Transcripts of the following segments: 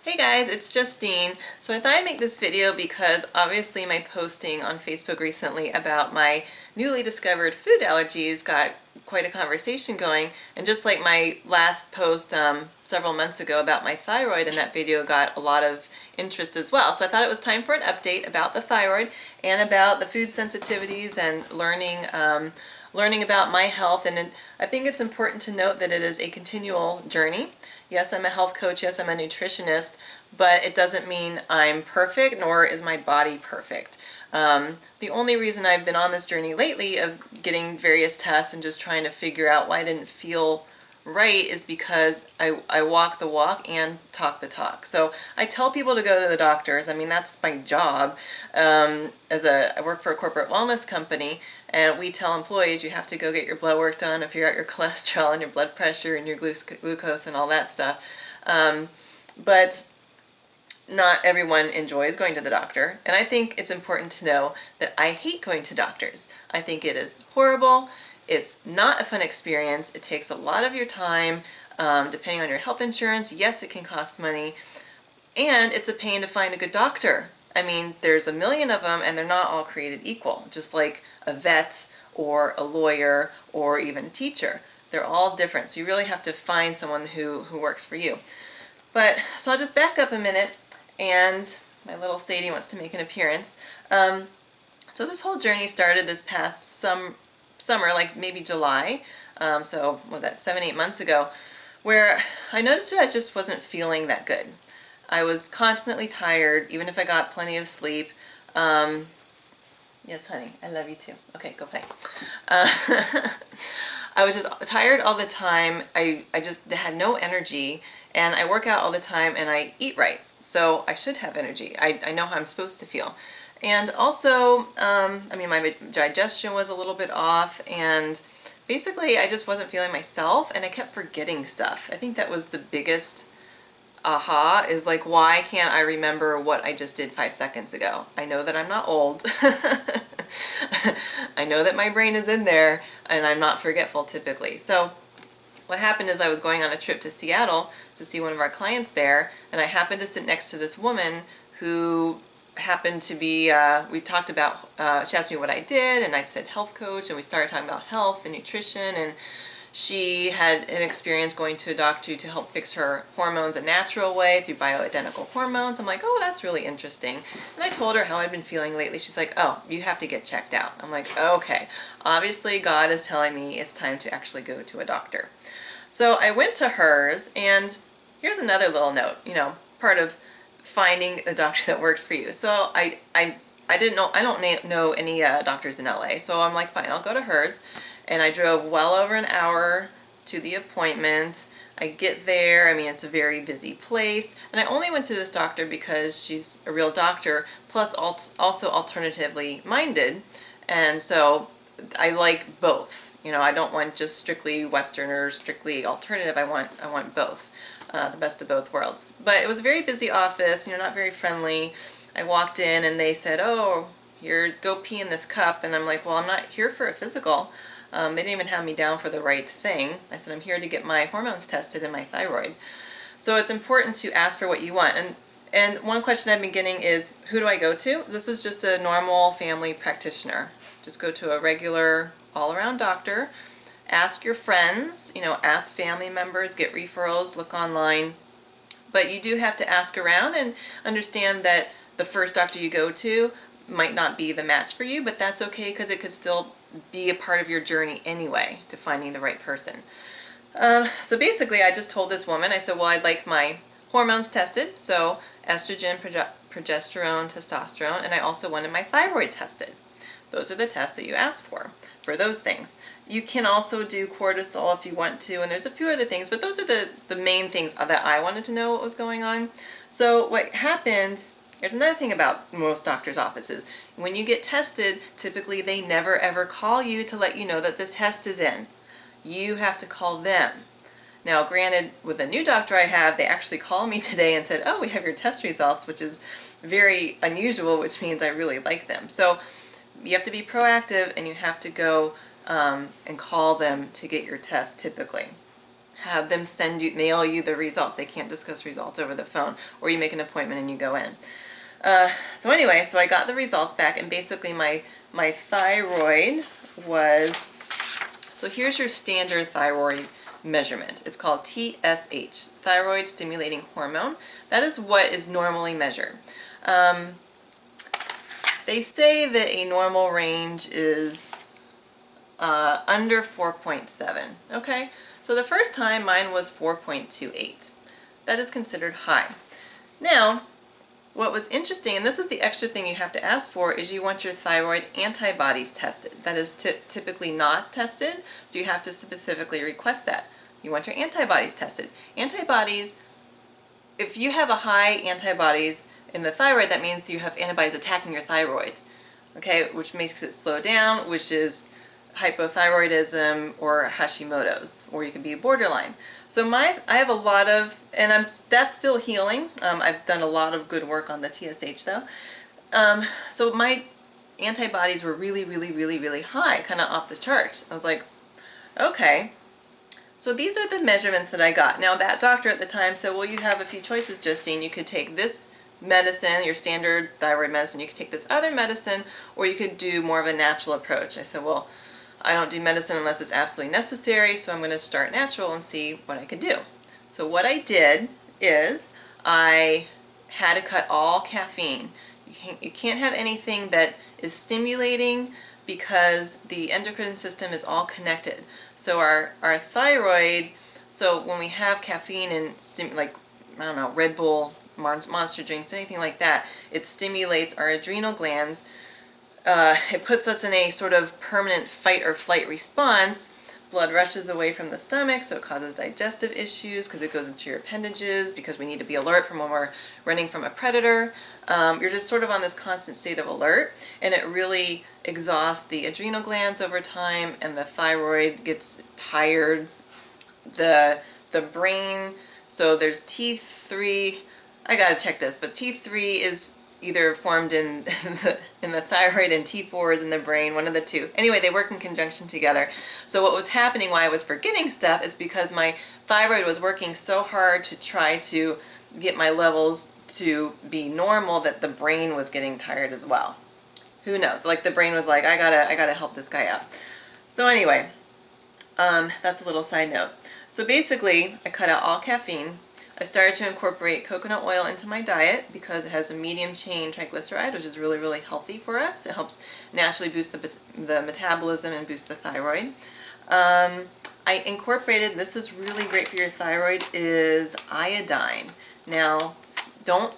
Hey guys, it's Justine. So I thought I'd make this video because obviously my posting on Facebook recently about my newly discovered food allergies got quite a conversation going, and just like my last post several months ago about my thyroid, and that video got a lot of interest as well. So I thought it was time for an update about the thyroid and about the food sensitivities and learning about my health. And I think it's important to note that it is a continual journey. Yes, I'm a health coach, yes, I'm a nutritionist, but it doesn't mean I'm perfect, nor is my body perfect. The only reason I've been on this journey lately of getting various tests and just trying to figure out why I didn't feel right is because I walk the walk and talk the talk. So I tell people to go to the doctors. I mean, that's my job. I work for a corporate wellness company, and we tell employees you have to go get your blood work done, figure out your cholesterol and your blood pressure and your glucose and all that stuff. But not everyone enjoys going to the doctor, and I think it's important to know that I hate going to doctors. I think it is horrible. It's not a fun experience. It takes a lot of your time, depending on your health insurance. Yes, it can cost money, and it's a pain to find a good doctor. I mean, there's a million of them, and they're not all created equal, just like a vet or a lawyer or even a teacher. They're all different, so you really have to find someone who works for you. So I'll just back up a minute, and my little Sadie wants to make an appearance. So this whole journey started this past summer, like maybe July, so was that 7-8 months ago, where I noticed that I just wasn't feeling that good. I was constantly tired, even if I got plenty of sleep. Yes, honey, I love you too. Okay, go play. I was just tired all the time. I just had no energy, and I work out all the time, and I eat right. So I should have energy. I know how I'm supposed to feel. And also, I mean, my digestion was a little bit off, and basically I just wasn't feeling myself, and I kept forgetting stuff. I think that was the biggest aha, is like, why can't I remember what I just did 5 seconds ago? I know that I'm not old. I know that my brain is in there, and I'm not forgetful typically. So what happened is I was going on a trip to Seattle to see one of our clients there, and I happened to sit next to this woman who happened to be, we talked about, she asked me what I did, and I said health coach, and we started talking about health and nutrition, and she had an experience going to a doctor to help fix her hormones a natural way through bioidentical hormones. I'm like, oh, that's really interesting. And I told her how I'd been feeling lately. She's like, oh, you have to get checked out. I'm like, okay, obviously God is telling me it's time to actually go to a doctor. So I went to hers, and here's another little note, part of finding a doctor that works for you. So I don't know any doctors in LA, so I'm like, fine, I'll go to hers. And I drove well over an hour to the appointment. I get there, I mean, it's a very busy place, and I only went to this doctor because she's a real doctor, plus also alternatively minded, and so I like both. I don't want just strictly Western or strictly alternative. I want both, the best of both worlds. But it was a very busy office, not very friendly. I walked in, and they said, oh, here, go pee in this cup, and I'm like, well, I'm not here for a physical. They didn't even have me down for the right thing. I said, I'm here to get my hormones tested and my thyroid. So it's important to ask for what you want. And one question I've been getting is, who do I go to? This is just a normal family practitioner. Just go to a regular all-around doctor. Ask your friends, ask family members, get referrals, look online. But you do have to ask around and understand that the first doctor you go to might not be the match for you, but that's okay, because it could still be a part of your journey anyway to finding the right person. So basically I just told this woman, I said, well, I'd like my hormones tested, so estrogen, progesterone, testosterone, and I also wanted my thyroid tested. Those are the tests that you ask for those things. You can also do cortisol if you want to, and there's a few other things, but those are the main things that I wanted to know what was going on. So what happened, there's another thing about most doctors' offices. When you get tested, typically they never ever call you to let you know that the test is in. You have to call them. Now, granted, with a new doctor I have, they actually called me today and said, oh, we have your test results, which is very unusual, which means I really like them. So you have to be proactive, and you have to go and call them to get your test typically. have them mail you the results. They can't discuss results over the phone, or you make an appointment and you go in. So anyway, so I got the results back, and basically my thyroid was, so here's your standard thyroid measurement. It's called TSH, thyroid stimulating hormone. That is what is normally measured. They say that a normal range is under 4.7. Okay, so the first time mine was 4.28. That is considered high. Now, what was interesting, and this is the extra thing you have to ask for, is you want your thyroid antibodies tested. That is typically not tested, so you have to specifically request that. You want your antibodies tested. Antibodies, if you have a high antibodies in the thyroid, that means you have antibodies attacking your thyroid, okay, which makes it slow down, which is hypothyroidism or Hashimoto's, or you can be borderline. So I have a lot of, and that's still healing. I've done a lot of good work on the TSH though. So my antibodies were really, really, really, really high, kind of off the charts. I was like, okay. So these are the measurements that I got. Now that doctor at the time said, well, you have a few choices, Justine. You could take this medicine, your standard thyroid medicine, you could take this other medicine, or you could do more of a natural approach. I said, well, I don't do medicine unless it's absolutely necessary, so I'm going to start natural and see what I could do. So what I did is I had to cut all caffeine. You can't have anything that is stimulating, because the endocrine system is all connected. So our thyroid, so when we have caffeine and like, I don't know, Red Bull, Monster drinks, anything like that, it stimulates our adrenal glands. It puts us in a sort of permanent fight or flight response. Blood rushes away from the stomach, so it causes digestive issues because it goes into your appendages, because we need to be alert from when we're running from a predator. You're just sort of on this constant state of alert, and it really exhausts the adrenal glands over time, and the thyroid gets tired. The brain, so there's T3, I gotta check this, but T3 is either formed in the thyroid, and T4 is in the brain, one of the two. Anyway, they work in conjunction together. So what was happening, why I was forgetting stuff, is because my thyroid was working so hard to try to get my levels to be normal that the brain was getting tired as well. Who knows? Like the brain was like, I gotta help this guy out. So anyway, that's a little side note. So basically, I cut out all caffeine. I started to incorporate coconut oil into my diet because it has a medium chain triglyceride, which is really, really healthy for us. It helps naturally boost the metabolism and boost the thyroid. I incorporated, this is really great for your thyroid, is iodine. Now,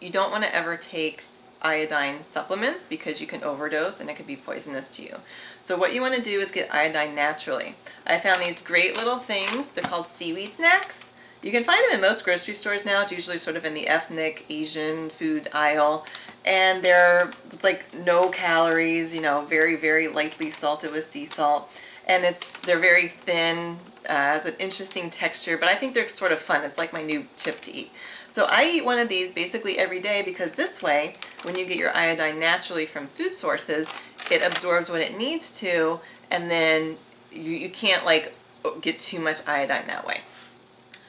you don't want to ever take iodine supplements because you can overdose and it could be poisonous to you. So what you want to do is get iodine naturally. I found these great little things. They're called Seaweed Snacks. You can find them in most grocery stores now. It's usually sort of in the ethnic Asian food aisle. And it's like no calories, you know, very, very lightly salted with sea salt. And they're very thin, has an interesting texture, but I think they're sort of fun. It's like my new chip to eat. So I eat one of these basically every day, because this way, when you get your iodine naturally from food sources, it absorbs what it needs to, and then you can't like get too much iodine that way.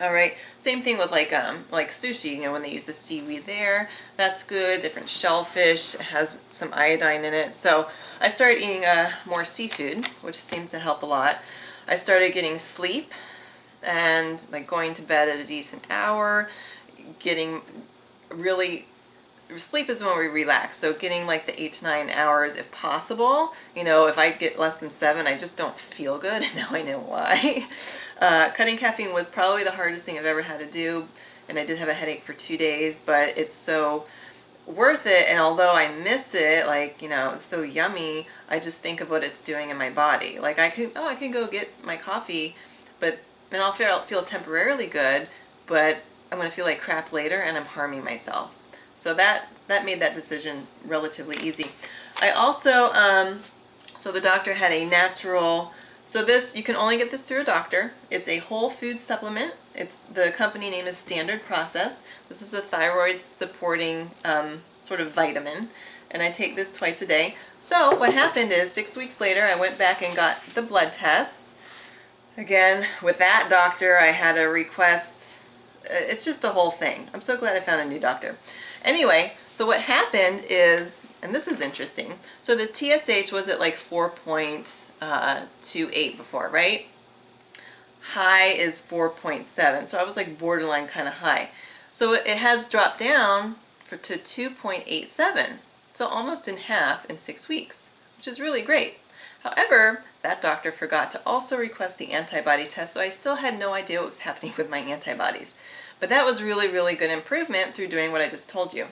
All right, same thing with like sushi, you know, when they use the seaweed there, that's good. Different shellfish has some iodine in it. So I started eating more seafood, which seems to help a lot. I started getting sleep and like going to bed at a decent hour, getting really, sleep is when we relax, so getting like the 8 to 9 hours if possible. You know, if I get less than 7, I just don't feel good, and now I know why. Cutting caffeine was probably the hardest thing I've ever had to do, and I did have a headache for 2 days, but it's so worth it. And although I miss it, like, you know, it's so yummy, I just think of what it's doing in my body. Like I can go get my coffee, but then I'll feel temporarily good, but I'm going to feel like crap later, and I'm harming myself. So that made that decision relatively easy. I also, so the doctor had a natural, so this, you can only get this through a doctor. It's a whole food supplement. The company name is Standard Process. This is a thyroid supporting sort of vitamin, and I take this twice a day. So what happened is 6 weeks later, I went back and got the blood tests, Again, with that doctor, I had a request. It's just a whole thing. I'm so glad I found a new doctor. Anyway, so what happened is, and this is interesting, so this TSH was at like 4.28 before, right? High is 4.7, so I was like borderline kind of high. So it has dropped down to 2.87, so almost in half in 6 weeks, which is really great. However, that doctor forgot to also request the antibody test, so I still had no idea what was happening with my antibodies. But that was really, really good improvement through doing what I just told you.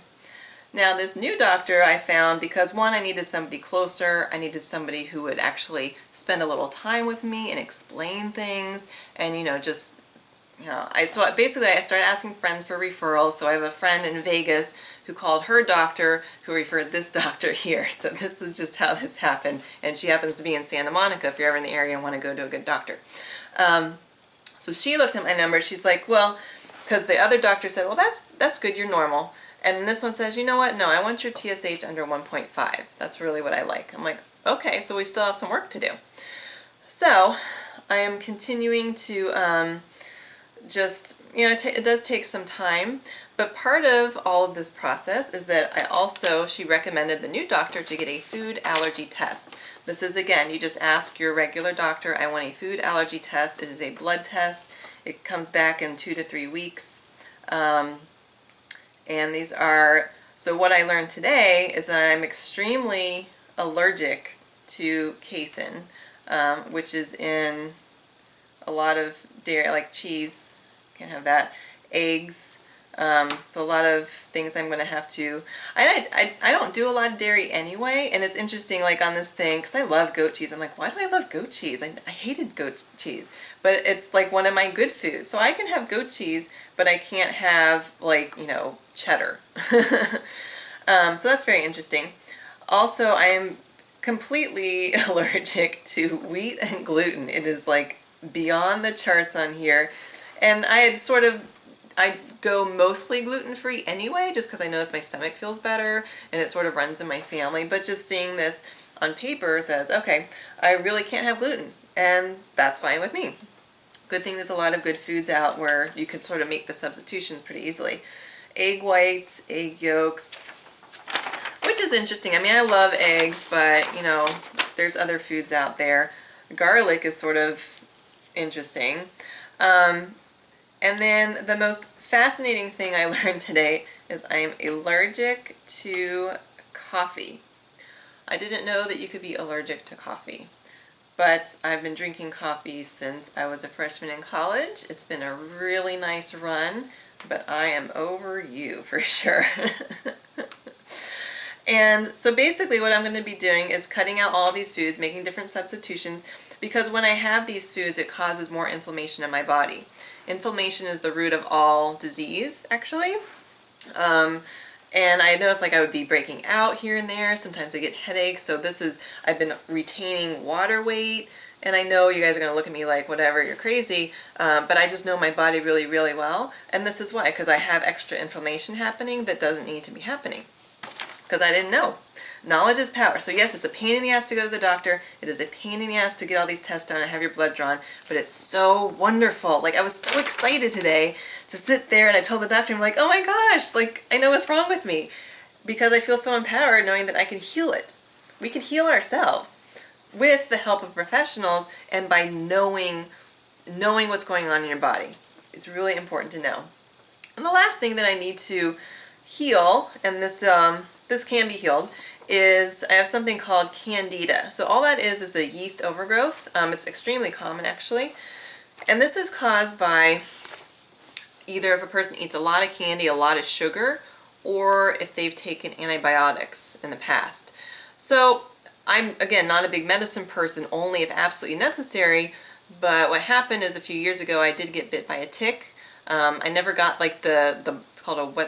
Now, this new doctor I found because, one, I needed somebody closer. I needed somebody who would actually spend a little time with me and explain things, and just so basically I started asking friends for referrals. So I have a friend in Vegas who called her doctor, who referred this doctor here. So this is just how this happened, and she happens to be in Santa Monica if you're ever in the area and want to go to a good doctor. So she looked at my number. She's like, well, because the other doctor said, well, that's good, you're normal. And this one says, you know what, no, I want your TSH under 1.5. That's really what I like. I'm like, okay, so we still have some work to do. So I am continuing to just, it does take some time, but part of all of this process is that she recommended the new doctor to get a food allergy test. This is, again, you just ask your regular doctor, I want a food allergy test. It is a blood test. It comes back in 2 to 3 weeks. And these are, so what I learned today is that I'm extremely allergic to casein, which is in a lot of dairy, like cheese, can't have that, eggs, so a lot of things I'm going to have to, I don't do a lot of dairy anyway, and it's interesting, like on this thing, because I love goat cheese. I'm like, why do I love goat cheese? I hated goat cheese, but it's like one of my good foods. So I can have goat cheese, but I can't have, like, cheddar. So that's very interesting. Also, I am completely allergic to wheat and gluten. It is like beyond the charts on here. And I go mostly gluten-free anyway, just because I notice my stomach feels better and it sort of runs in my family. But just seeing this on paper says, okay, I really can't have gluten, and that's fine with me. Good thing there's a lot of good foods out where you can sort of make the substitutions pretty easily. Egg whites, egg yolks, which is interesting. I mean, I love eggs, but there's other foods out there. Garlic is sort of interesting. And then the most fascinating thing I learned today is I am allergic to coffee. I didn't know that you could be allergic to coffee, but I've been drinking coffee since I was a freshman in college. It's been a really nice run, but I am over you for sure. And so basically what I'm going to be doing is cutting out all these foods, making different substitutions, because when I have these foods, it causes more inflammation in my body. Inflammation is the root of all disease, actually. And I noticed like I would be breaking out here and there. Sometimes I get headaches. So I've been retaining water weight. And I know you guys are going to look at me like, whatever, you're crazy. But I just know my body really, really well. And this is why, because I have extra inflammation happening that doesn't need to be happening. Because I didn't know. Knowledge is power. So yes, it's a pain in the ass to go to the doctor. It is a pain in the ass to get all these tests done and have your blood drawn. But it's so wonderful. Like, I was so excited today to sit there, and I told the doctor, I'm like, oh my gosh, like, I know what's wrong with me. Because I feel so empowered knowing that I can heal it. We can heal ourselves with the help of professionals and by knowing what's going on in your body. It's really important to know. And the last thing that I need to heal, and this can be healed, is I have something called candida. So all that is a yeast overgrowth. It's extremely common, actually. And this is caused by either if a person eats a lot of candy, a lot of sugar, or if they've taken antibiotics in the past. So I'm, again, not a big medicine person, only if absolutely necessary. But what happened is a few years ago I did get bit by a tick. I never got like it's called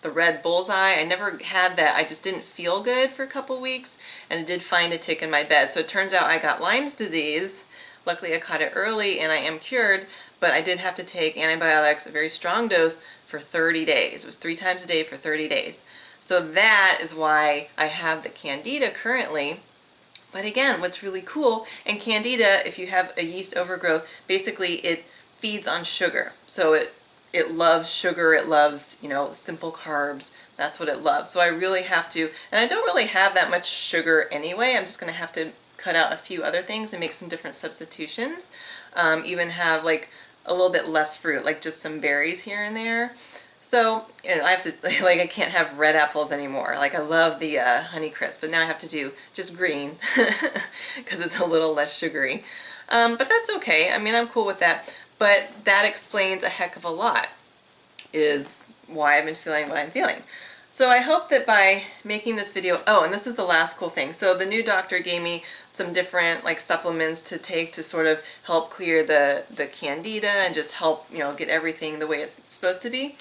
the red bullseye. I never had that. I just didn't feel good for a couple weeks, and I did find a tick in my bed. So it turns out I got Lyme's disease. Luckily I caught it early and I am cured, but I did have to take antibiotics, a very strong dose, for 30 days. It was 3 times a day for 30 days. So that is why I have the candida currently. But again, what's really cool, and candida, if you have a yeast overgrowth, basically it feeds on sugar. So it loves sugar, it loves, you know, simple carbs. That's what it loves. So I really have to, and I don't really have that much sugar anyway. I'm just going to have to cut out a few other things and make some different substitutions. Even have like a little bit less fruit, like just some berries here and there. So, and I have to, like, I can't have red apples anymore. Like, I love the Honeycrisp, but now I have to do just green because it's a little less sugary. But that's okay. I mean, I'm cool with that. But that explains a heck of a lot, is why I've been feeling what I'm feeling. So I hope that by making this video, oh, and this is the last cool thing. So the new doctor gave me some different like supplements to take to sort of help clear the candida and just help, you know, get everything the way it's supposed to be.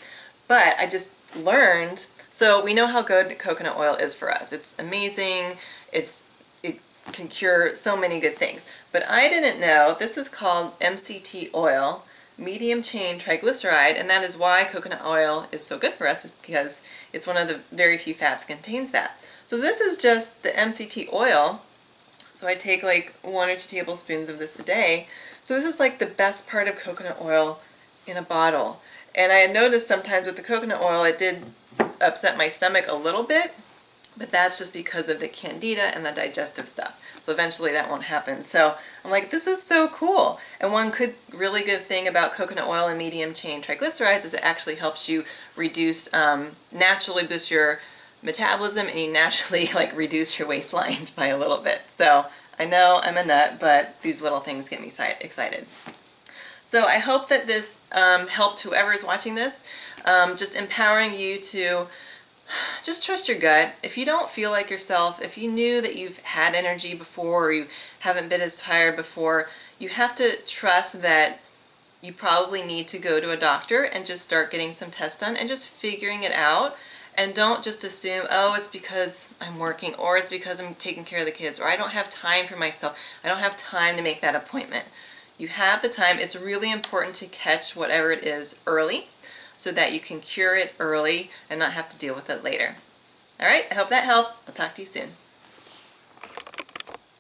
But I just learned, so we know how good coconut oil is for us. It's amazing. It can cure so many good things. But I didn't know, this is called MCT oil, medium chain triglyceride, and that is why coconut oil is so good for us, is because it's one of the very few fats that contains that. So this is just the MCT oil. So I take like 1 or 2 tablespoons of this a day. So this is like the best part of coconut oil in a bottle. And I had noticed sometimes with the coconut oil, it did upset my stomach a little bit, but that's just because of the candida and the digestive stuff. So eventually that won't happen. So I'm like, this is so cool. And one really good thing about coconut oil and medium chain triglycerides is it actually helps you reduce, naturally boost your metabolism, and you naturally like reduce your waistline by a little bit. So I know I'm a nut, but these little things get me excited. So I hope that this helped whoever is watching this, just empowering you to just trust your gut. If you don't feel like yourself, if you knew that you've had energy before or you haven't been as tired before, you have to trust that you probably need to go to a doctor and just start getting some tests done and just figuring it out. And don't just assume, oh, it's because I'm working, or it's because I'm taking care of the kids, or I don't have time for myself. I don't have time to make that appointment. You have the time. It's really important to catch whatever it is early so that you can cure it early and not have to deal with it later. All right, I hope that helped. I'll talk to you soon.